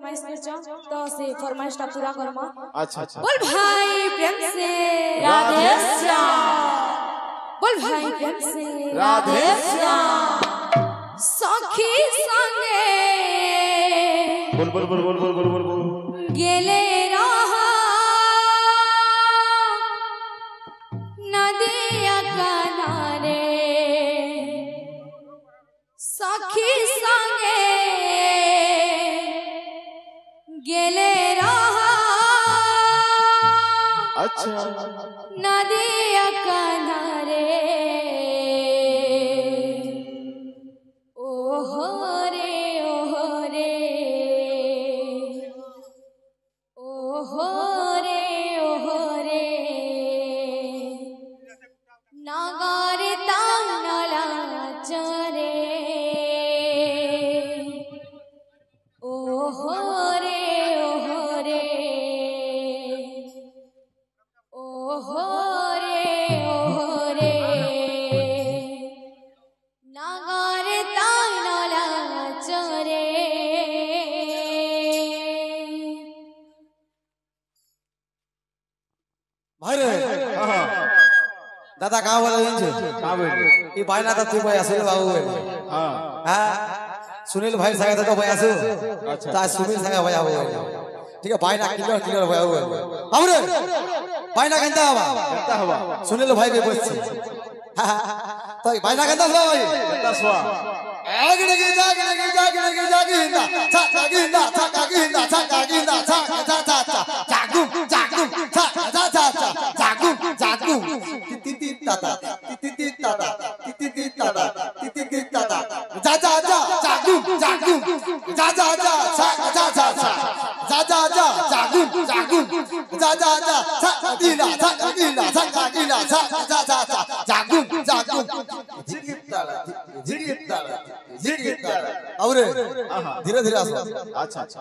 फरमाइश कर तो से फरमाइश टा पूरा करमा। अच्छा अच्छा बोल भाई प्रेम से राधे श्याम, बोल भाई प्रेम से राधे श्याम। सखी संगे बोल बोल बोल बोल बोल बोल बोल बोल गेले रहा नदिया किनारे, सखी संगे गेले रहा अच्छा नदिया किनारे। ओहो रे ओहो रे ओहो रे ओहो रे नागार तांगला चरे। ओहो रे ओहो रे ओहो रे ओहो रे नागार तांगला चरे। भाई रे दादा कहाँ बोला ये भाई ना तू भाई सुनील बाबू हाँ सुनील भाई संगे तो भाई आसू अच्छा सुनील संगे भाई आओ ठीक है भाई ना क्लियर क्लियर भाई आओ बाबू रे भाई ना गंदा हवा सुनील भाई भी बस तो भाई ना गंदा हवा भाई गंदा हवा आगे लगे जागे हिंदा चा जागे हिंदा चा जागे हिंदा चा जागे हिंदा चा चा चा चा जागुम जागुम चा चा चा चा जागुम जागुम तिति ताता तिति ताता तिति ताता तिति ताता जा जा जा जागुम जागुम जा जा जा चा चा चा चा जा जा जा जागुम जागुम जा जा जा चा दिना चा दिना चा दिना चा चा चा चा जागुम जागुम जिगित ताला और धीरे धीरे आसो अच्छा अच्छा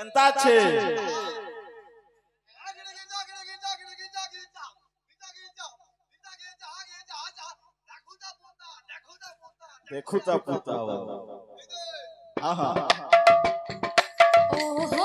কেনতা আছে দেখো তা পুতা আহা ওহো